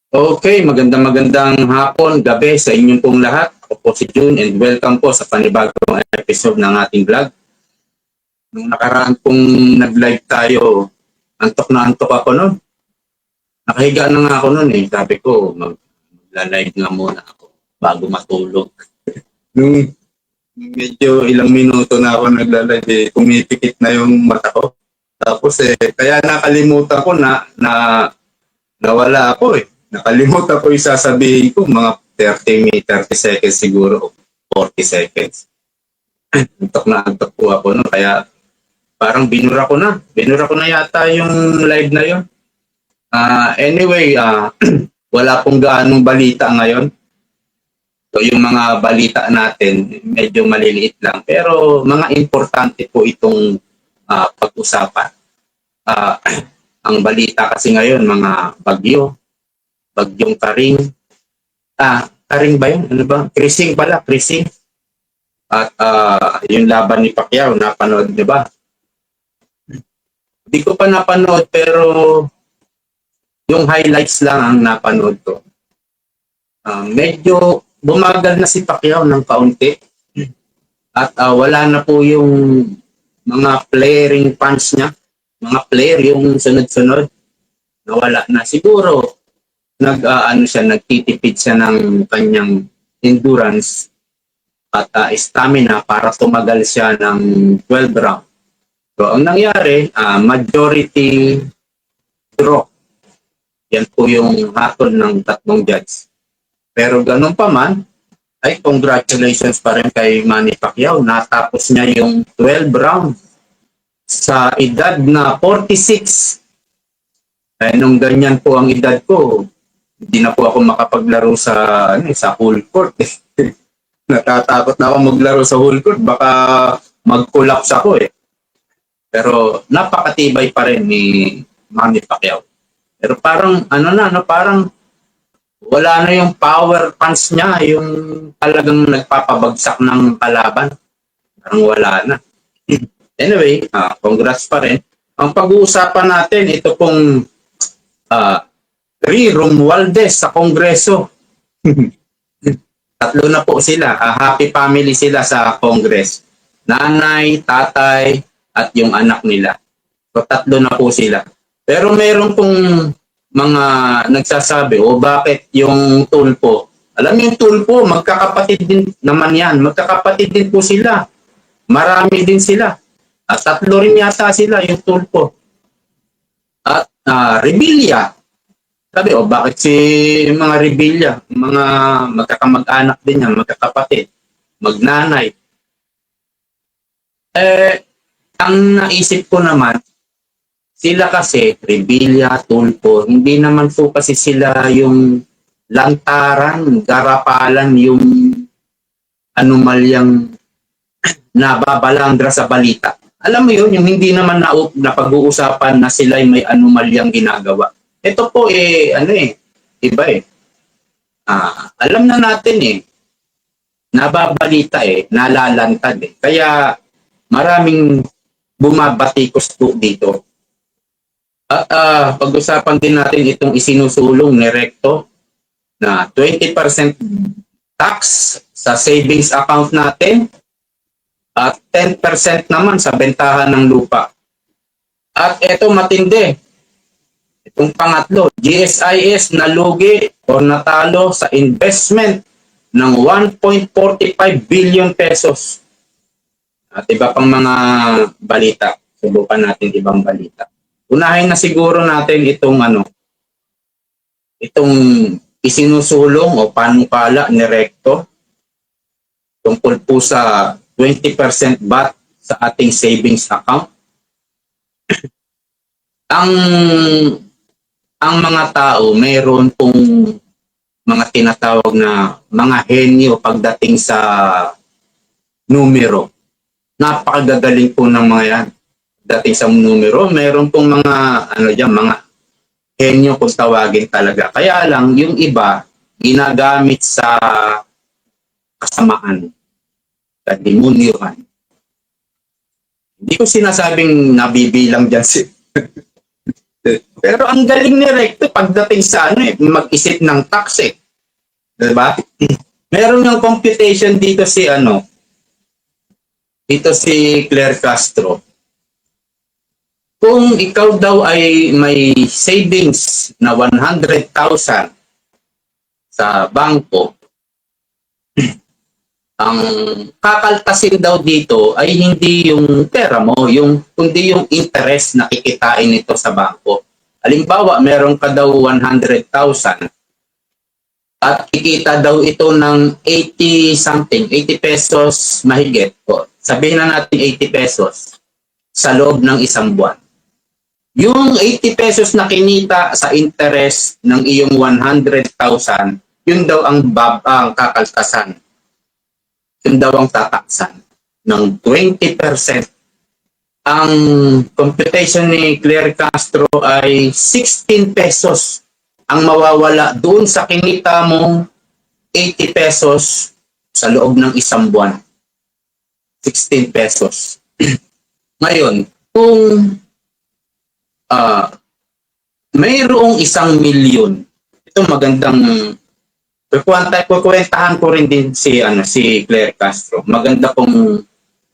Okay, magandang hapon, gabi sa inyong pong lahat. Ako po si June and welcome po sa panibagong episode ng ating vlog. Nung nakaraan pong nag-live tayo, antok na antok ako noon. Nakahiga na nga ako noon eh. Sabi ko, magla-live nga muna ako bago matulog. Nung medyo ilang minuto na ako nagla-live eh, pumipikit na yung mata ko. Tapos kaya nakalimutan ko na nawala ako eh. Nakalimutan ko yung sasabihin ko, mga 30 seconds siguro, 40 seconds. Antok na antok po ako no, kaya parang binura ko na. Binura ko na yata yung live na yun. Anyway, wala pong gaanong balita ngayon. So yung mga balita natin, medyo maliliit lang. Pero mga importante po itong pag-usapan. Ah, ang balita kasi ngayon, mga bagyo, bagyong Karing. Karing ba yun? Ano ba? Krising pala, Krising. At yung laban ni Pacquiao, napanood niyo ba? Hindi ko pa napanood pero yung highlights lang ang napanood ko. Medyo bumagal na si Pacquiao ng kaunti. At wala na po yung mga flaring punch niya. Mga flare yung sunod-sunod. Nawala na. Siguro nagtitipid siya ng kanyang endurance at stamina para tumagal siya ng 12 round. So ang nangyari, majority draw. Yan po yung hatol ng tatlong judge. Pero ganun pa man, ay congratulations pa rin kay Manny Pacquiao. Natapos niya yung 12 round sa edad na 46. Nung ganyan po ang edad ko, hindi na po ako makapaglaro sa full court. Natatakot na ako maglaro sa full court. Baka mag-collapse ako eh. Pero napakatibay pa rin ni Manny Pacquiao. Pero parang parang wala na yung power punch niya, yung talagang nagpapabagsak ng kalaban. Parang wala na. Anyway, congrats pa rin. Ang pag-uusapan natin, ito pong Romualdez sa Kongreso. Tatlo na po sila. Happy family sila sa Congress. Nanay, tatay, at yung anak nila. So tatlo na po sila. Pero meron pong mga nagsasabi, bakit yung tulpo? Alam mo yung tulpo, magkakapatid din naman yan. Magkakapatid din po sila. Marami din sila. At tatlo rin yata sila yung tulpo. At Revilla. Sabi, bakit si mga Revilla, mga magkakamag-anak din yan, magkakapatid, magnanay. Ang naisip ko naman, sila kasi, Revilla, tulpo, hindi naman po kasi sila yung lantaran, garapalan, yung anomalyang nababalandra sa balita. Alam mo yun, yung hindi naman napag-uusapan na sila may anomalyang ginagawa. Ito po iba eh. Alam na natin nababalita nalalantad Kaya maraming bumabatikos po dito. At pag-usapan din natin itong isinusulong ni Recto na 20% tax sa savings account natin at 10% naman sa bentahan ng lupa. At ito matindi. Itong pangatlo, GSIS nalugi o natalo sa investment ng 1.45 billion pesos. At iba pang mga balita. Subukan natin ibang balita. Unahin na siguro natin itong isinusulong o panukala ni Recto tungkol po sa 20% VAT sa ating savings account. Ang mga tao, mayroon pong mga tinatawag na mga henyo pagdating sa numero. Napakagagaling po ng mga yan. Dating sa numero, mayroon pong mga mga henyo kung tawagin talaga. Kaya lang, yung iba, ginagamit sa kasamaan, sa demonyohan. Hindi ko sinasabing nabibilang dyan Pero ang galing ni Recto pagdating sa ano mag-isip ng tax eh. Diba? Meron yung computation dito si Claire Castro. Kung ikaw daw ay may savings na 100,000 sa bangko, ang kakaltasin daw dito ay hindi yung pera mo, kundi yung interest na kikitain nito sa bangko. Halimbawa, meron ka daw 100,000 at kikita daw ito ng 80 something, 80 pesos mahigit. O, sabihin na natin 80 pesos sa loob ng isang buwan. Yung 80 pesos na kinita sa interest ng iyong 100,000, yun daw ang kakaltasan. Yun daw ang tataksan ng 20%. Ang computation ni Claire Castro ay 16 pesos ang mawawala doon sa kinita mong 80 pesos sa loob ng isang buwan. 16 pesos. Ngayon, kung mayroong 1 milyon, ito magandang kukwentahan ko rin din si Claire Castro. Maganda kung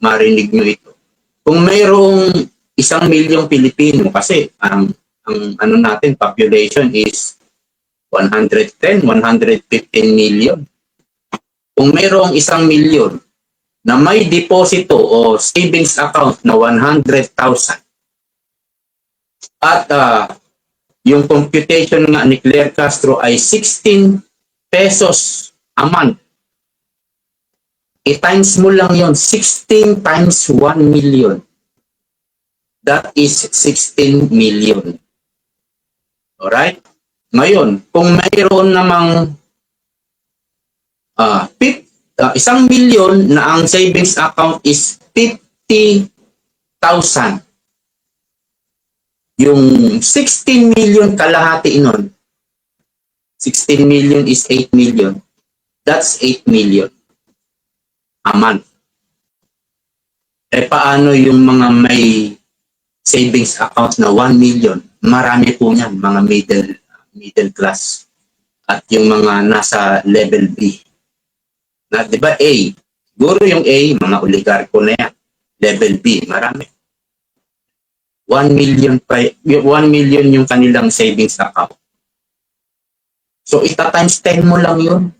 marinig nyo ito. Kung mayroong 1 milyong Pilipino, kasi ang ano natin population is 110, 115 million. Kung mayroong 1 milyon na may deposito o savings account na 100,000 at yung computation nga ni Claire Castro ay 16 pesos a month. I-times mo lang yon, 16 times 1 million. That is 16 million. Alright? Ngayon, kung mayroon namang 1 million na ang savings account is 50,000. Yung 16 million kalahati nun, 16 million is 8 million. That's 8 million a month. Eh paano yung mga may savings account na 1 million? Marami po niyan, mga middle class. At yung mga nasa level B. Na, di ba A? Siguro yung A, mga oligarko na yan. Level B, marami. 1 million yung kanilang savings account. So, ita-times 10 mo lang yun.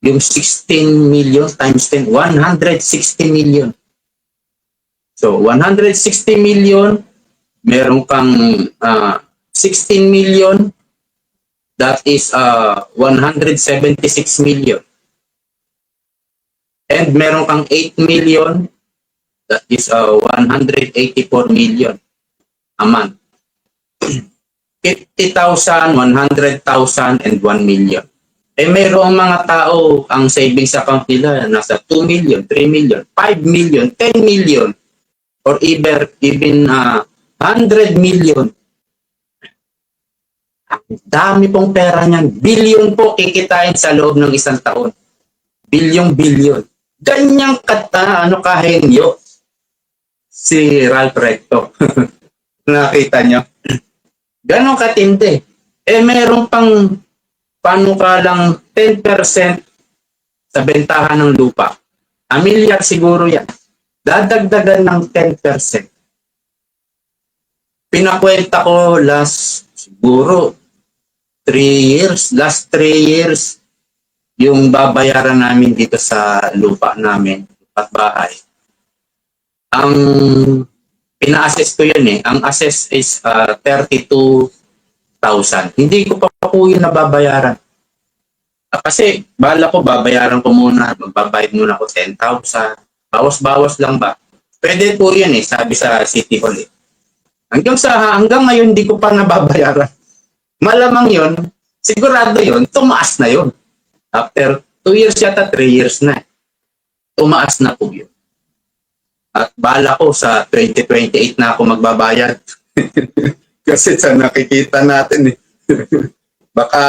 Yung 16 million times 10, 160 million. So, 160 million, meron kang 16 million, that is 176 million. And meron kang 8 million, that is 184 million a month. 50,000, 100,000, and 1 million. Eh mayroong mga tao, ang savings account nila nasa 2 million, 3 million, 5 million, 10 million, or even 100 million. Dami pong pera niyan. Billion po kikitain sa loob ng isang taon. Billion. Ganyang kahenyo si Ralph Recto. Nakita nyo? Ganon katindi. Eh meron pang panukalang 10% sa bentahan ng lupa. Amilyar siguro yan. Dadagdagan ng 10%. Pinakwenta ko last 3 years, yung babayaran namin dito sa lupa namin at bahay. Ang pina-assess ko yun ang assess is 32,000. Hindi ko pa po yun nababayaran. Kasi bala ko babayaran ko muna, magbabayad muna ako 10,000. Bawas-bawas lang ba? Pwede po yun sabi sa City Hall Hanggang ngayon hindi ko pa nababayaran. Malamang yun, sigurado yun, tumaas na yun. After 2 years yata, 3 years na. Tumaas na po yun. At bala ko sa 2028 na ako magbabayad. Kasi sa nakikita natin baka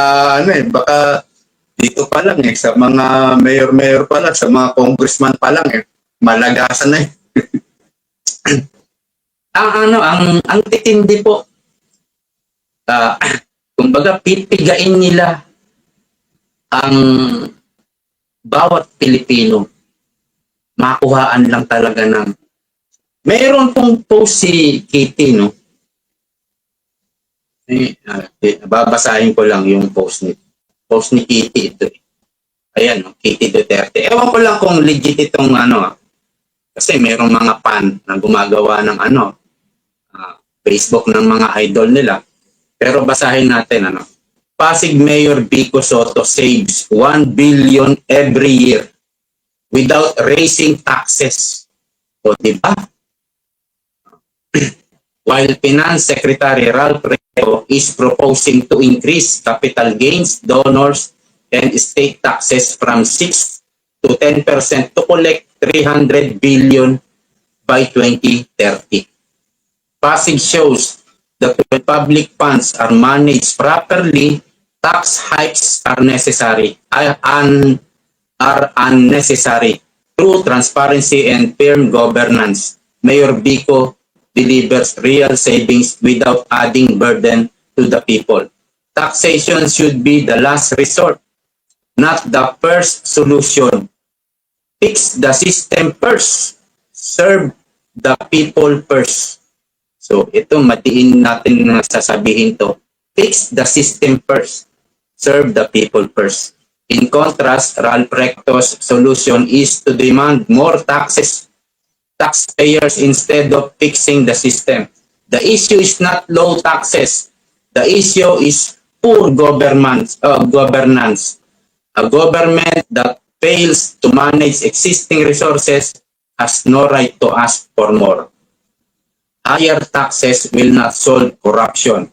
baka dito pa lang sa mga mayor pa lang, sa mga congressman pa lang malagasan na ang titindi po. ah, kumbaga pipigain nila ang bawat Pilipino. Makuhaan lang talaga ng... Mayroon pong post si Kitty, no? Babasahin ko lang yung post ni Kitty ito. Ayan, no? Kitty Duterte. Ewan ko lang kung legit itong ano, kasi mayroong mga fan na gumagawa ng Facebook ng mga idol nila. Pero basahin natin, ano. Pasig Mayor Vico Soto saves 1 billion every year without raising taxes. O, diba? While Finance Secretary Ralph Reo is proposing to increase capital gains, donors, and state taxes from 6 to 10% to collect 300 billion by 2030. Pasig shows that when public funds are managed properly, tax hikes are unnecessary through transparency and firm governance. Mayor Vico delivers real savings without adding burden to the people. Taxation should be the last resort, not the first solution. Fix the system first. Serve the people first. So ito matiin natin na sasabihin to. Fix the system first. Serve the people first. In contrast, Ralph Recto's solution is to demand more taxpayers instead of fixing the system. The issue is not low taxes. The issue is poor governance. A government that fails to manage existing resources has no right to ask for more. Higher taxes will not solve corruption.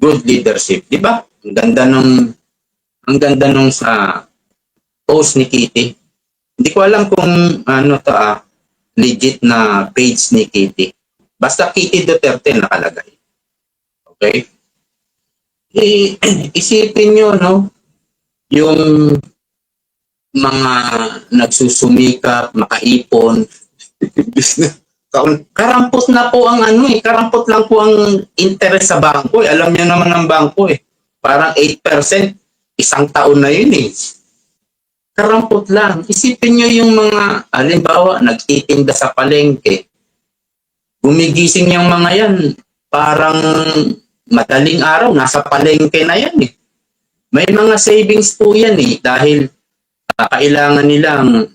Good leadership. Diba? Ang ganda nung sa post ni Kitty. Hindi ko alam kung ano to legit na page ni Kitty. Basta Kitty Duterte nakalagay. Okay? Isipin nyo, no? Yung mga nagsusumikap, makaipon, karampot na po ang karampot lang po ang interest sa bangko. Alam niyo naman ng bangko Parang 8%, isang taon na yun Karampot lang. Isipin nyo yung mga, halimbawa, nagtitinda sa palengke. Gumigising yung mga yan, parang madaling araw, nasa palengke na yan May mga savings po yan dahil kailangan nilang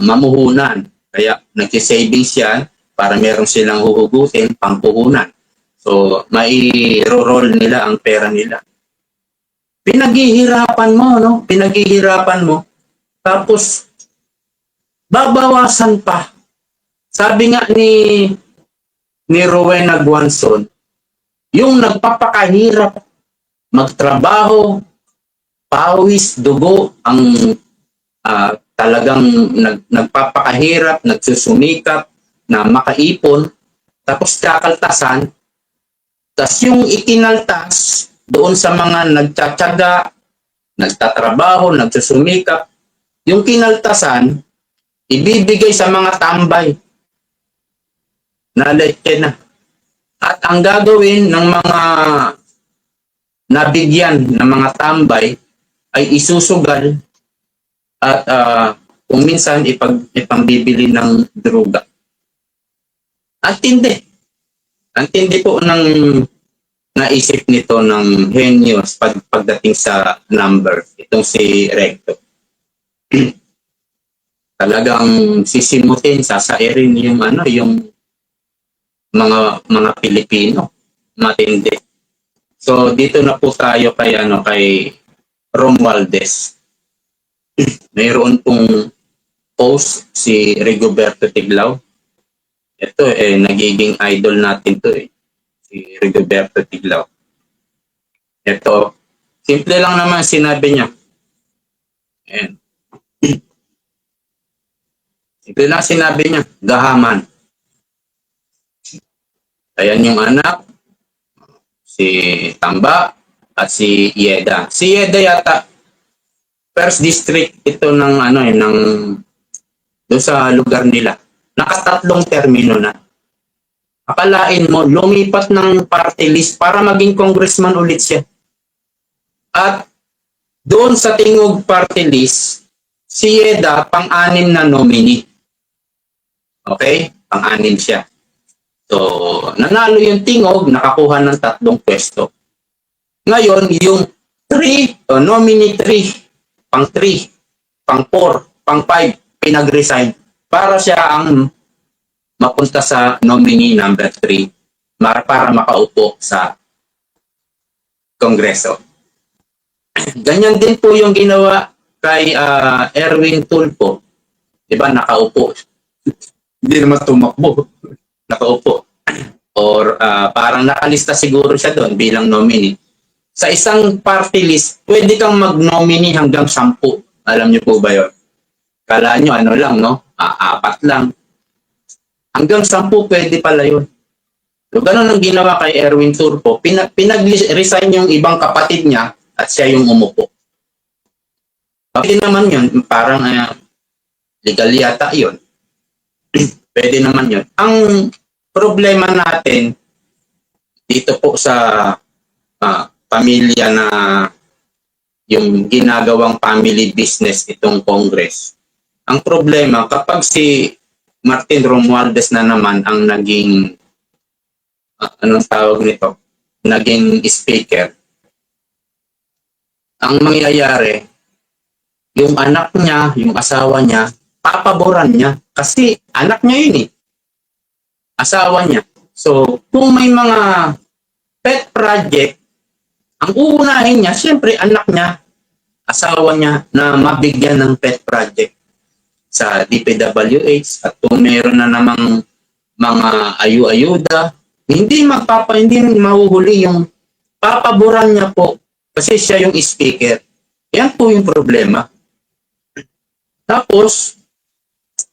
mamuhunan. Kaya nagsi-savings yan para meron silang huhugutin, pangpuhunan. So, mai-roll nila ang pera nila. Pinaghihirapan mo, no? Pinaghihirapan mo. Tapos, babawasan pa. Sabi nga ni Rowena Guanzon, yung nagpapakahirap magtrabaho, pawis, dugo, ang talagang nagpapakahirap, nagsusumikap, na makaipon, tapos kakaltasan, tapos yung ikinaltas doon sa mga nagtsatsaga, nagtatrabaho, nagsusumikap, yung kinaltasan, ibibigay sa mga tambay na lete na. At ang gagawin ng mga nabigyan ng mga tambay ay isusugal at kung minsan ipangbibili ng droga. Ang tindi po ng naisip nito ng Henios pagdating sa number. Itong si Recto. Talagang sisimutin, sasairin yung yung mga Pilipino. Matindi. So dito na po tayo kay Romualdez. Mayroon pong post si Rigoberto Tiglao. Ito nagiging idol natin to si Rigoberto Tiglao. Ito, simple lang naman sinabi niya. Ayan. Simple lang sinabi niya, gahaman. Ayan yung anak, si Tamba at si Yeda. Si Yeda yata, first district ito ng doon sa lugar nila. Nakatatlong termino na. Akalain mo, lumipat ng party list para maging congressman ulit siya. At doon sa Tingog party list, si Yeda pang-anim na nominee. Okay? Pang-anim siya. So, nanalo yung Tingog, nakakuha ng 3 pwesto. Ngayon, yung 3, nominee 3, pang 3, pang 4, pang 5, pinag-resign para siya ang mapunta sa nominee number 3 para makaupo sa Kongreso. Ganyan din po yung ginawa kay Erwin Tulfo. Diba, nakaupo. Hindi naman tumakbo. Nakaupo. Or parang nakalista siguro siya doon bilang nominee. Sa isang party list, pwede kang mag-nominee hanggang 10. Alam niyo po ba yun? Kala nyo, ano lang, no? 4 lang. Hanggang 10 pwede pala yun. So, ganun ang ginawa kay Erwin Tulfo. Pinag-resign yung ibang kapatid niya at siya yung umupo. Pwede naman yun. Parang legal yata yun. Pwede naman yun. Ang problema natin dito po sa pamilya na yung ginagawang family business itong Congress. Ang problema, kapag si Martin Romualdez na naman ang naging anong tawag nito? Naging speaker. Ang mangyayari, yung anak niya, yung asawa niya, papaboran niya. Kasi anak niya yun eh. Asawa niya. So, kung may mga pet project, ang uunahin niya, siyempre anak niya, asawa niya na mabigyan ng pet project sa DPWH. At kung meron na namang mga ayu-ayuda, hindi mahuhuli yung papaboran niya po kasi siya yung speaker. Yan po yung problema. Tapos,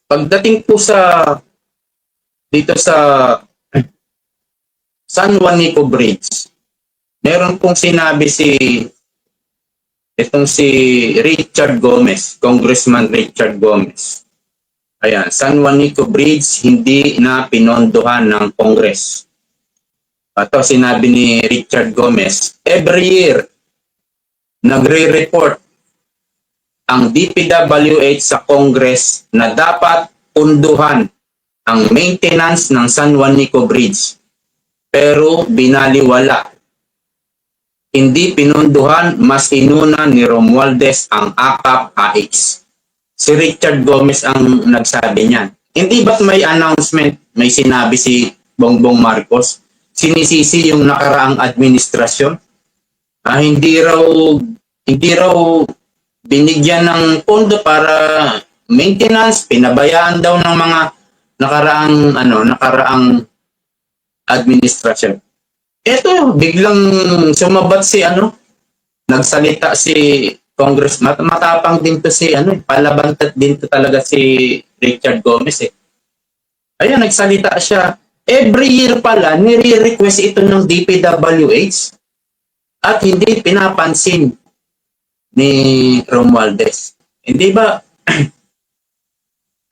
pagdating po dito sa San Juanico Bridge, meron pong sinabi itong si Richard Gomez, Congressman Richard Gomez. Ayan, San Juanico Bridge hindi na pinondohan ng Congress. Ito sinabi ni Richard Gomez, every year, nagre-report ang DPWH sa Congress na dapat punduhan ang maintenance ng San Juanico Bridge. Pero binaliwala. Hindi pinunduhan, mas inuna ni Romualdez ang AKAP-AX. Si Richard Gomez ang nagsabi niyan. Hindi ba't may announcement, may sinabi si Bongbong Marcos, sinisisi yung nakaraang administrasyon? Hindi raw binigyan ng pondo para maintenance, pinabayaan daw ng mga nakaraang administrasyon. Ito, biglang sumabat nagsalita si Congressman. Matapang din to palabantat din to talaga si Richard Gomez eh. Ayun, nagsalita siya. Every year pala, nire-request ito ng DPWH at hindi pinapansin ni Romualdez. Hindi ba?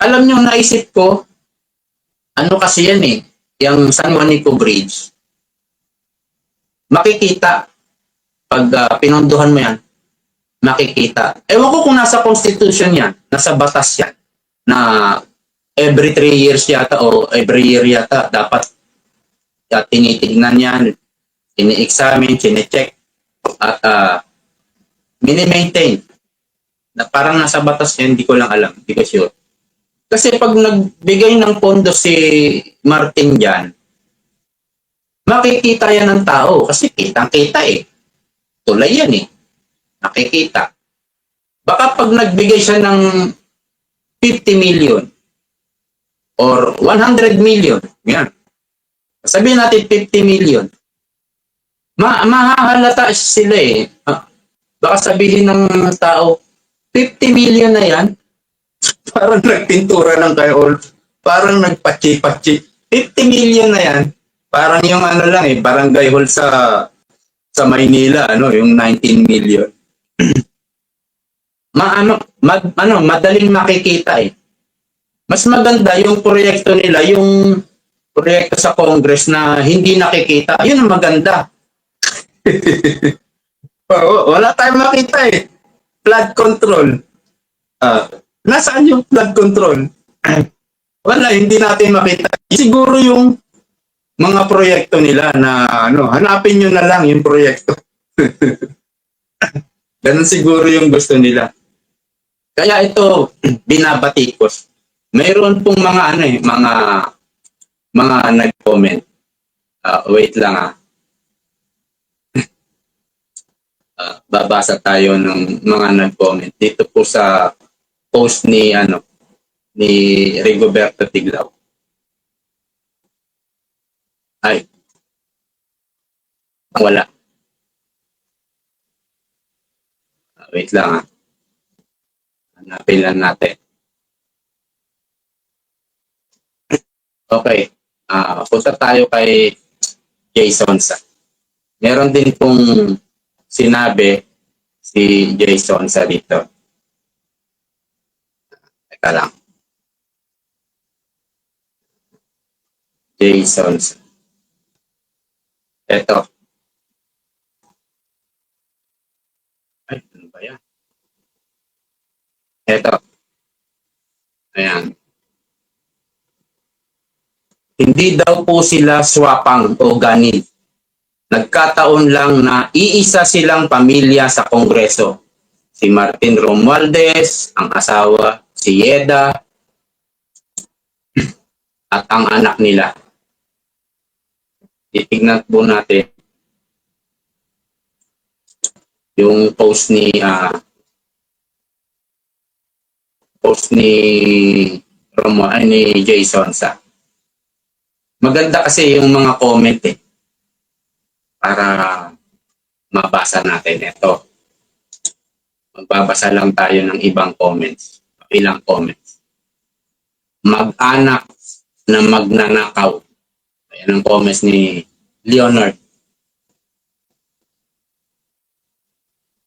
Alam nyo, naisip ko, kasi yan eh, yung San Juanico Bridge. Makikita, pag pinondohan mo yan, makikita. Ewan ko kung nasa Constitution yan, nasa batas yan, na every 3 years yata o every year yata, dapat tinitignan yan, ini-examine, chine-check, at mini-maintain. Na parang nasa batas yan, hindi ko lang alam, hindi ko sure. Kasi pag nagbigay ng pondo si Martin dyan, makikita yan ng tao kasi kitang-kita eh. Tulay yan eh. Nakikita. Baka pag nagbigay siya ng 50 million or 100 million, yan. Sabihin natin 50 million. Mahahalata sila eh. Baka sabihin ng tao, 50 million na yan, parang nagpintura lang kayo, parang nagpachi-pachi. 50 million na yan, parang yung lang eh, barangay hall sa Maynila, yung 19 million. Madaling makikita eh. Mas maganda yung proyekto nila, yung proyekto sa Congress na hindi nakikita. Yun ang maganda. Wala tayong makita eh. Flood control. Nasaan yung flood control? Wala, hindi natin makita. Siguro yung mga proyekto nila na hanapin nyo na lang yung proyekto. Ganun siguro yung gusto nila. Kaya ito, binabatikos. Mayroon pong mga nag-comment. Wait lang babasa tayo ng mga nag-comment. Dito po sa post ni Rigoberto Tiglao. Ay. Wala. Wait lang Hanapin lang natin. Okay. Punta tayo kay Jason sa. Meron din pong sinabi si Jason sa dito. Teka lang. Jason sa. Ito. Ay, ano ba yan? Ito. Ayan. Hindi daw po sila swapang o ganid. Nagkataon lang na iisa silang pamilya sa Kongreso. Si Martin Romualdez, ang asawa, si Yeda, at ang anak nila. Titignan po natin yung post ni ni Jason sa. Maganda kasi yung mga comment para mabasa natin ito. Magbabasa lang tayo ng ibang comments. Ilang comments. Mag-anak na magnanakaw. Ayan ang comments ni Leonard.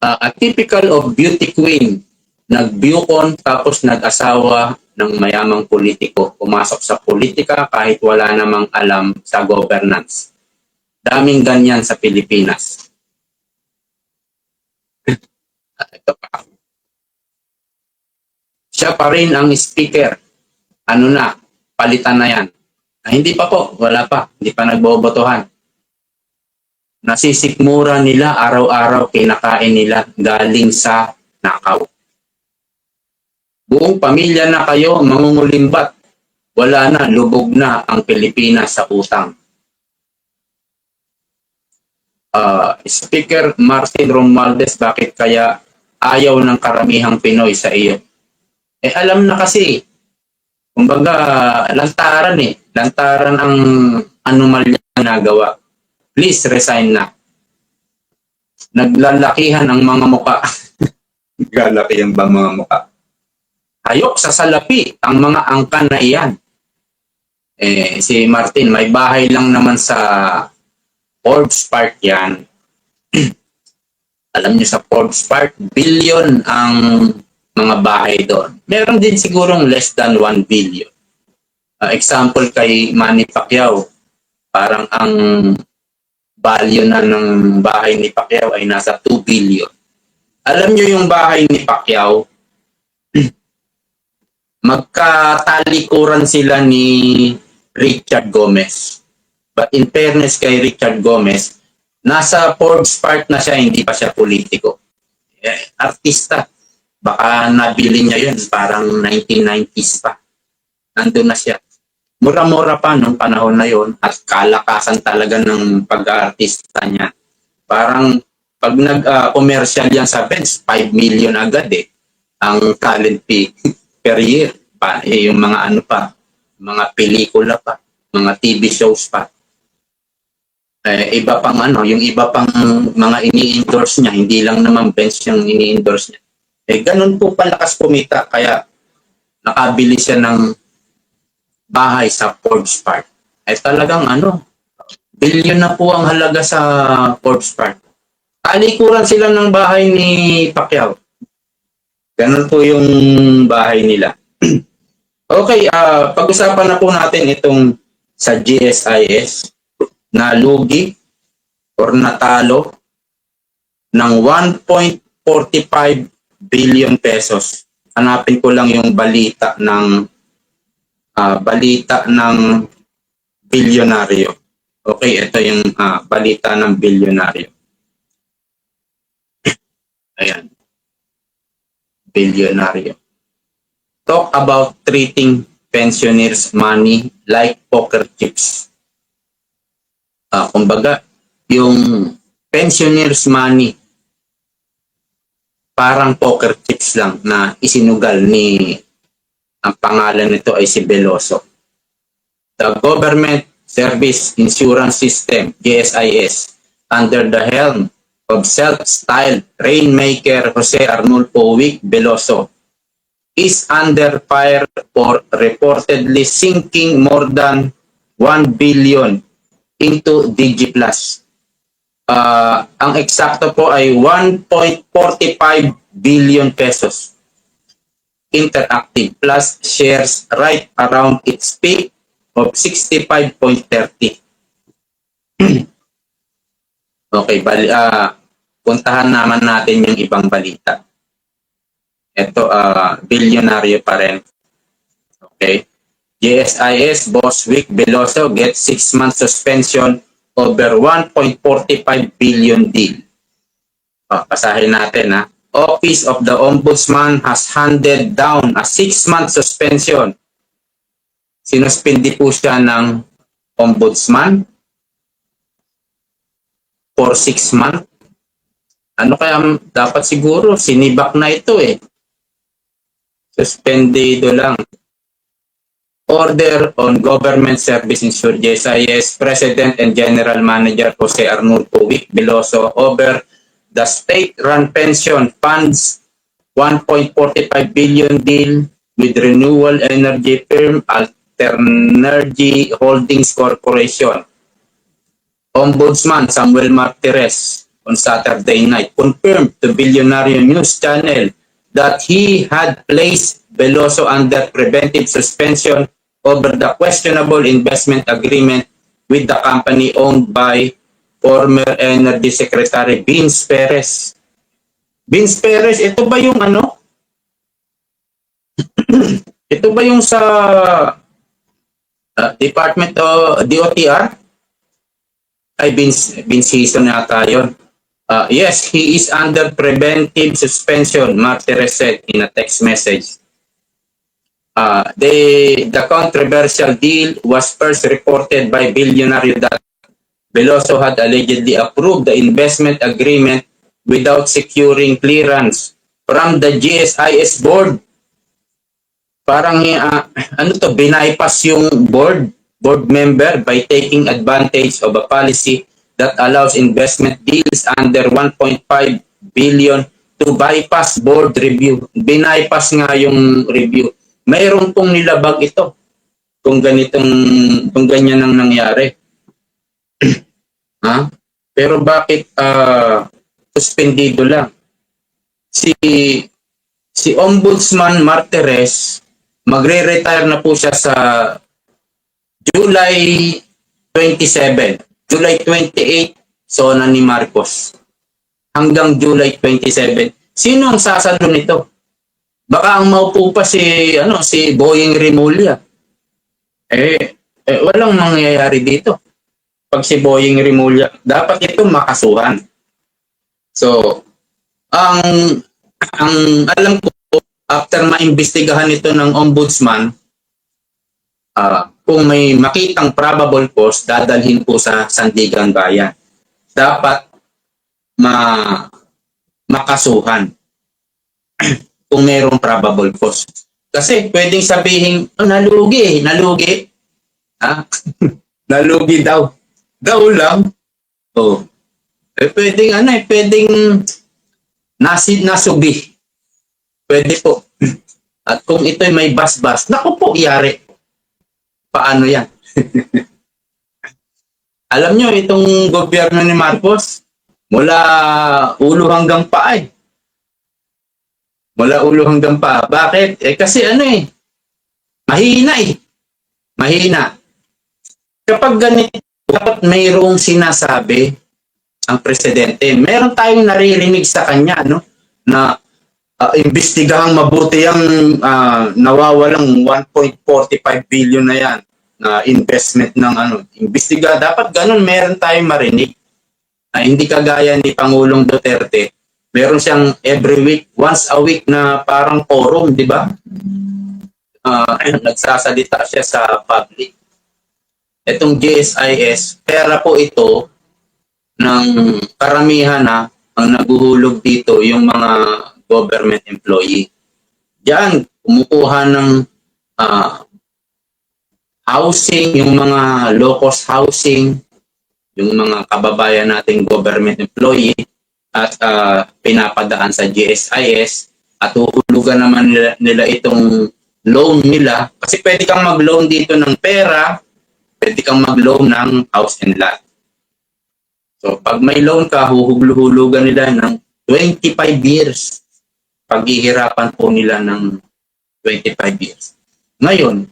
A typical of beauty queen. Nag-bucon tapos nag-asawa ng mayamang politiko. Pumasok sa politika kahit wala namang alam sa governance. Daming ganyan sa Pilipinas. Ito pa. Siya pa rin ang speaker. Palitan na yan. Hindi pa po, wala pa. Hindi pa nagbobotohan. Nasisikmura nila araw-araw, kinakain nila galing sa nakaw. Buong pamilya na kayo, mangungulimbat. Wala na, lubog na ang Pilipinas sa utang. Speaker Martin Romualdez, bakit kaya ayaw ng karamihang Pinoy sa iyo? Alam na kasi. Kumbaga, lantaran Lantaran ang anomalya na nagawa. Please resign na. Naglalakihan ang mga muka. Naglalakihan ba mga muka? Hayok sa salapi ang mga angkan na iyan. Si Martin, may bahay lang naman sa Forbes Park yan. Alam niyo sa Forbes Park, billion ang mga bahay doon. Meron din sigurong less than 1 billion. Example kay Manny Pacquiao, parang ang value na ng bahay ni Pacquiao ay nasa 2 billion. Alam niyo yung bahay ni Pacquiao, magkatalikuran sila ni Richard Gomez. But in fairness kay Richard Gomez, nasa Forbes Park na siya, hindi pa siya politiko. Artista. Baka nabili niya yun, parang 1990s pa. Nandun na siya. Mura-mura pa nung panahon na yon at kalakasan talaga ng pag-aartista niya. Parang pag nag-commercial yan sa Benz, 5 million agad ang talent fee per year. Yung mga mga pelikula pa, mga TV shows pa. Iba pang yung iba pang mga ini-endorse niya, hindi lang naman Benz yung ini-endorse niya. Ganun po palakas kumita, kaya nakabili siya ng bahay sa Forbes Park. Talagang billion na po ang halaga sa Forbes Park. Talikuran sila ng bahay ni Pacquiao. Ganun po yung bahay nila. Okay, pag-usapan na po natin itong sa GSIS na lugi or natalo ng 1.45 billion pesos. Hanapin ko lang yung balita ng bilyonaryo. Okay, ito yung balita ng bilyonaryo. Ayan. Bilyonaryo. Talk about treating pensioners' money like poker chips. Kumbaga, yung pensioners' money parang poker chips lang na isinugal ni, ang pangalan nito ay si Veloso. The Government Service Insurance System, GSIS, under the helm of self-styled rainmaker Jose Arnulfo Wick Veloso, is under fire for reportedly sinking more than 1 billion into DigiPlus. Ang eksakto po ay 1.45 billion pesos. Interactive Plus shares right around its peak of 65.30. Okay, puntahan naman natin yung ibang balita. Ito, bilyonaryo pa rin. Okay. GSIS boss Wick Veloso gets 6 months suspension over 1.45 billion deal. Pasahin natin ha. Office of the Ombudsman has handed down a 6-month suspension. Sinuspindi po siya ng Ombudsman for 6 months. Ano kaya dapat siguro? Sinibak na ito eh. Suspendido lang. Order on Government Service Insurance GSIS President and General Manager Jose Arnulfo Wick Veloso over the state-run pension funds 1.45 billion deal with renewable energy firm Alternergy Holdings Corporation. Ombudsman Samuel Martires on Saturday night confirmed to Billionaire News Channel that he had placed Veloso under preventive suspension over the questionable investment agreement with the company owned by former Energy Secretary Vince Perez. Vince Perez, ito ba yung ano? Ito ba yung sa Department o DOTR? Ay, Vince Hison yata yun. Yes, he is under preventive suspension, Martires said in a text message. The controversial deal was first reported by Billionaire that Veloso had allegedly approved the investment agreement without securing clearance from the GSIS board. Parang bypass yung board member by taking advantage of a policy that allows investment deals under 1.5 billion to bypass board review. Bypass nga yung review. Mayroon pong nilabag ito kung ganyan ang nangyari. Pero bakit suspendido lang? Si Ombudsman Martires magre-retire na po siya sa July 27. July 28 sona ni Marcos. Hanggang July 27. Sino ang sasalo nito? Baka ang maupo pa si Boying Rimulya. Walang mangyayari dito. Pag si Boying Rimulya, dapat ito makasuhan. So, ang alam ko, after maimbestigahan ito ng ombudsman, kung may makitang probable cause, dadalhin po sa Sandigan Bayan. Dapat makasuhan kung mayroong probable cause. Kasi pwedeng sabihin, nalugi. Nalugi daw. Daw lang. Pwedeng nasubi. Pwede po. At kung ito'y may basbas, naku po, yari. Paano yan? Alam nyo, itong gobyerno ni Marcos, mula ulo hanggang paa eh. Mula ulo hanggang paa. Bakit? Kasi mahina eh. Mahina. Kapag ganito, dapat mayroong sinasabi ang presidente. Meron tayong naririnig sa kanya, no? Na imbestigahang mabuti ang nawawalang 1.45 billion na yan na investment ng imbestiga. Dapat ganun meron tayong marinig. Hindi kagaya ni Pangulong Duterte. Meron siyang every week, once a week na parang forum, di ba? Nagsasalita siya sa public. Itong GSIS, pera po ito ng karamihan na ang naguhulog dito yung mga government employee. Diyan, kumukuha ng housing, yung mga low-cost housing, yung mga kababayan nating government employee at pinapadaan sa GSIS at uhulugan naman nila itong loan nila kasi pwede kang mag-loan dito ng pera, pwede kang mag-loan ng house and lot. So, pag may loan ka, huhulugan nila ng 25 years. Paghihirapan po nila ng 25 years. Ngayon,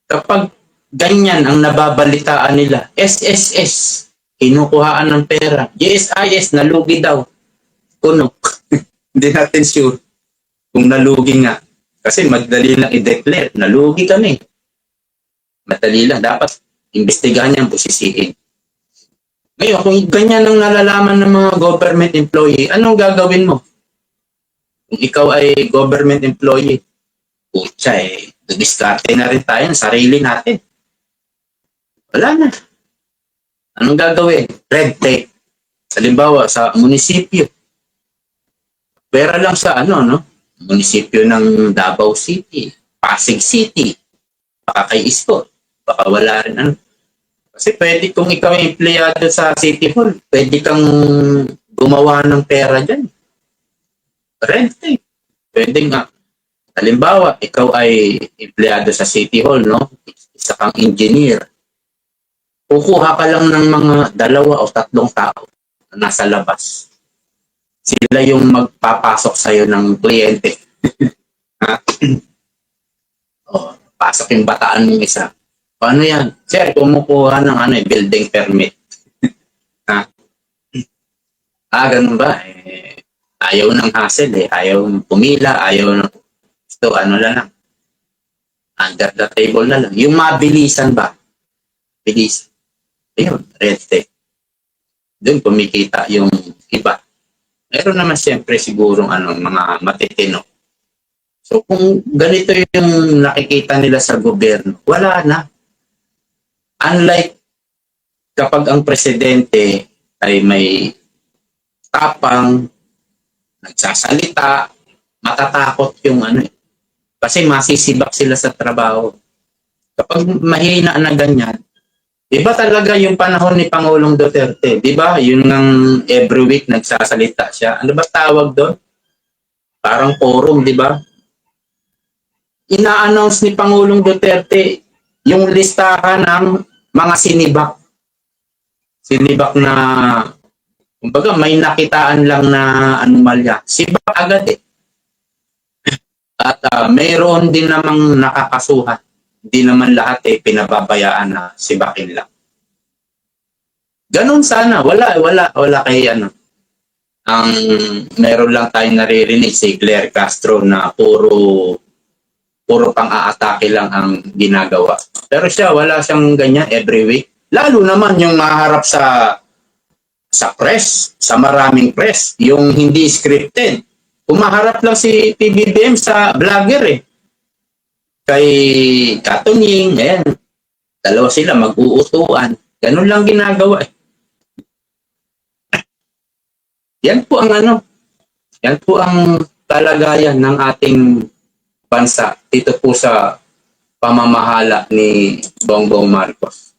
kapag ganyan ang nababalitaan nila, SSS, kinukuhaan ng pera. GSIS, nalugi daw. Kuno. Hindi natin sure kung nalugi nga. Kasi madali lang i-declare. Nalugi kami. Madali lang. Dapat imbestigahan yan, busisiin. Ngayon, kung ganyan ang nalalaman ng mga government employee, anong gagawin mo? Kung ikaw ay government employee, putya diskarte na rin tayo ng sarili natin. Wala na. Anong gagawin? Red tape. Halimbawa, sa munisipyo. Pera lang sa munisipyo ng Davao City, Pasig City, baka kay Isko, baka wala rin Kasi pwede kung ikaw ay empleyado sa City Hall, pwede kang gumawa ng pera dyan. Rent eh. Pwede nga. Halimbawa, ikaw ay empleyado sa City Hall, no? Isa kang engineer. Kukuha ka lang ng mga 2 o 3 tao na nasa labas. Sila yung magpapasok sa'yo ng kliyente. Pasok yung bataan ng isa. Paano yan? Sir, kumukuha ng building permit. Ganun ba? Ayaw ng hassle Ayaw pumila, ayaw ng ito, lang. Under the table na lang. Yung mabilisan ba? Bilis. Ayun, red tape. Doon kumikita yung iba. Meron naman siyempre sigurong mga matitino. So kung ganito yung nakikita nila sa gobyerno, wala na. Unlike kapag ang presidente ay may tapang, nagsasalita, matatakot yung kasi masisibak sila sa trabaho. Kapag mahina na ganyan, iba talaga yung panahon ni Pangulong Duterte. Di ba? Yun ng every week nagsasalita siya. Ano ba tawag doon? Parang forum, di ba? Ina-announce ni Pangulong Duterte yung listahan ng mga sinibak. Sinibak na, kumbaga may nakitaan lang na anomalya. Sibak agad At mayroon din namang nakakasuhan. Hindi naman lahat pinababayaan na sibakin lang. Ganon sana. Wala kay Ang meron lang tayong naririnig si Claire Castro na puro pang-aatake lang ang ginagawa. Pero siya, wala siyang ganyan every week. Lalo naman yung maharap sa press, sa maraming press, yung hindi scripted. Umaharap lang si PBBM sa vlogger Kay Katunying, dalawa sila mag-uutuan. Ganun lang ginagawa Yan po yan po ang kalagayan ng ating bansa dito po sa pamamahala ni Bongbong Marcos.